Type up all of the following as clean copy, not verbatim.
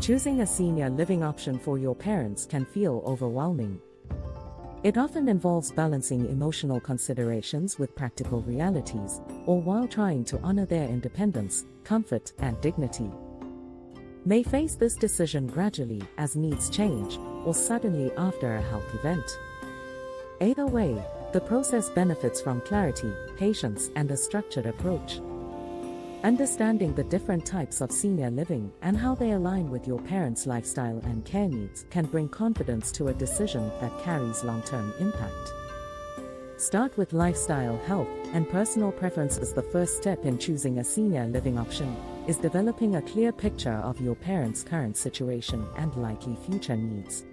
Choosing a senior living option for your parents can feel overwhelming. It often involves balancing emotional considerations with practical realities, all while trying to honor their independence, comfort, and dignity. May face this decision gradually as needs change, or suddenly after a health event. Either way, the process benefits from clarity, patience, and a structured approach. Understanding the different types of senior living and how they align with your parents' lifestyle and care needs can bring confidence to a decision that carries long-term impact. Start with lifestyle, health, and personal preferences. The first step in choosing a senior living option is developing a clear picture of your parents' current situation and likely future needs.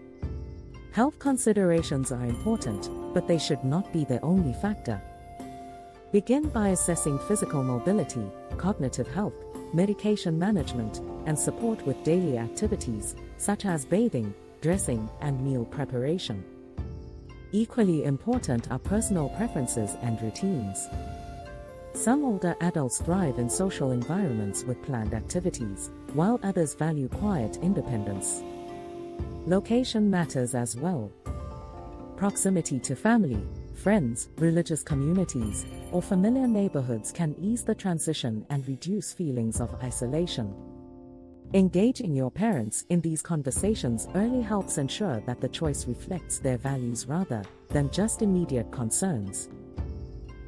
Health considerations are important, but they should not be the only factor. Begin by assessing physical mobility, cognitive health, medication management, and support with daily activities, such as bathing, dressing, and meal preparation. Equally important are personal preferences and routines. Some older adults thrive in social environments with planned activities, while others value quiet independence. Location matters as well. Proximity to family, friends, religious communities, or familiar neighborhoods can ease the transition and reduce feelings of isolation. Engaging your parents in these conversations early helps ensure that the choice reflects their values rather than just immediate concerns.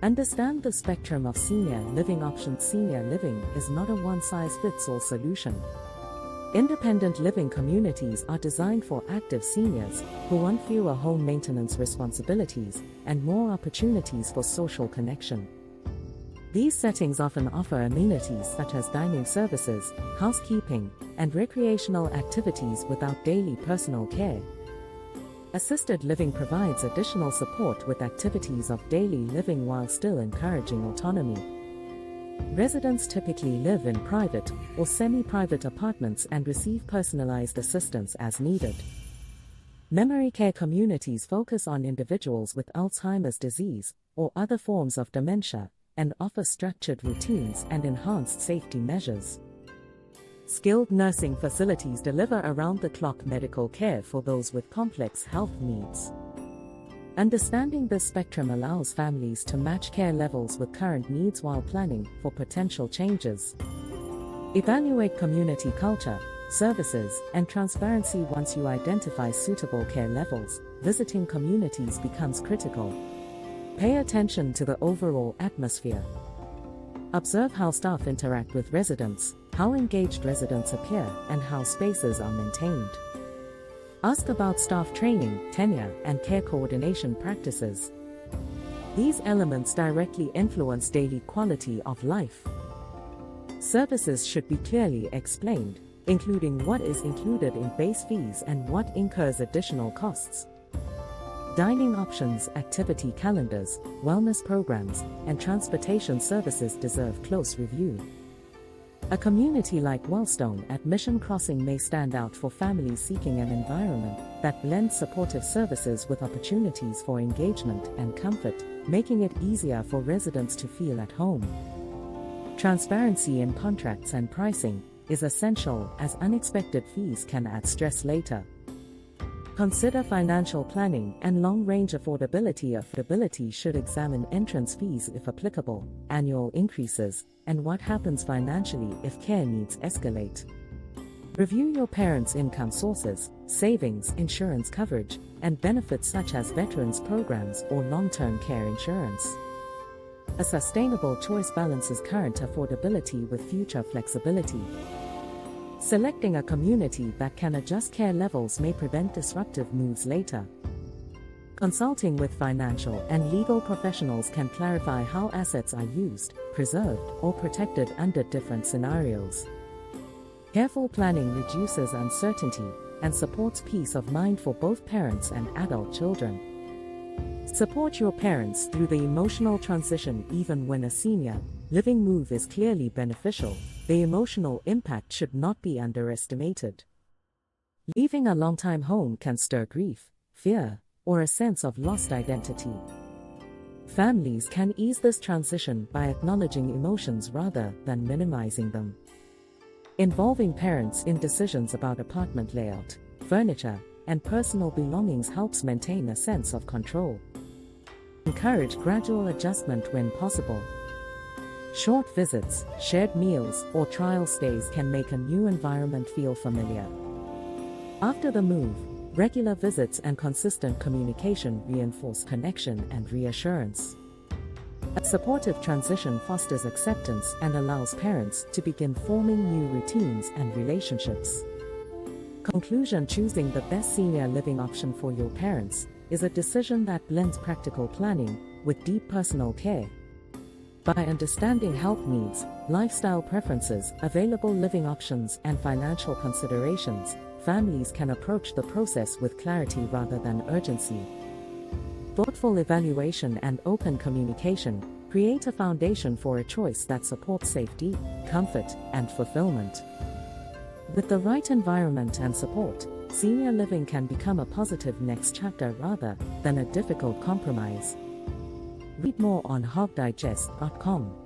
Understand the spectrum of senior living options. Senior living is not a one-size-fits-all solution. Independent living communities are designed for active seniors who want fewer home maintenance responsibilities and more opportunities for social connection. These settings often offer amenities such as dining services, housekeeping, and recreational activities without daily personal care. Assisted living provides additional support with activities of daily living while still encouraging autonomy. Residents typically live in private or semi-private apartments and receive personalized assistance as needed. Memory care communities focus on individuals with Alzheimer's disease or other forms of dementia and offer structured routines and enhanced safety measures. Skilled nursing facilities deliver around-the-clock medical care for those with complex health needs. Understanding this spectrum allows families to match care levels with current needs while planning for potential changes. Evaluate community culture, services, and transparency. Once you identify suitable care levels, visiting communities becomes critical. Pay attention to the overall atmosphere. Observe how staff interact with residents, how engaged residents appear, and how spaces are maintained. Ask about staff training, tenure, and care coordination practices. These elements directly influence daily quality of life. Services should be clearly explained, including what is included in base fees and what incurs additional costs. Dining options, activity calendars, wellness programs, and transportation services deserve close review. A community like Wellstone at Mission Crossing may stand out for families seeking an environment that blends supportive services with opportunities for engagement and comfort, making it easier for residents to feel at home. Transparency in contracts and pricing is essential, as unexpected fees can add stress later. Consider financial planning and long-range affordability. Affordability should examine entrance fees if applicable, annual increases, and what happens financially if care needs escalate. Review your parents' income sources, savings, insurance coverage, and benefits such as veterans programs or long-term care insurance. A sustainable choice balances current affordability with future flexibility. Selecting a community that can adjust care levels may prevent disruptive moves later. Consulting with financial and legal professionals can clarify how assets are used, preserved, or protected under different scenarios. Careful planning reduces uncertainty and supports peace of mind for both parents and adult children. Support your parents through the emotional transition. Even when a senior living move is clearly beneficial, the emotional impact should not be underestimated. Leaving a longtime home can stir grief, fear, or a sense of lost identity. Families can ease this transition by acknowledging emotions rather than minimizing them. Involving parents in decisions about apartment layout, furniture, and personal belongings helps maintain a sense of control. Encourage gradual adjustment when possible. Short visits, shared meals, or trial stays can make a new environment feel familiar. After the move, regular visits and consistent communication reinforce connection and reassurance. A supportive transition fosters acceptance and allows parents to begin forming new routines and relationships. Conclusion: choosing the best senior living option for your parents is a decision that blends practical planning with deep personal care. By understanding health needs, lifestyle preferences, available living options, and financial considerations, families can approach the process with clarity rather than urgency. Thoughtful evaluation and open communication create a foundation for a choice that supports safety, comfort, and fulfillment. With the right environment and support, senior living can become a positive next chapter rather than a difficult compromise. Read more on hogdigest.com.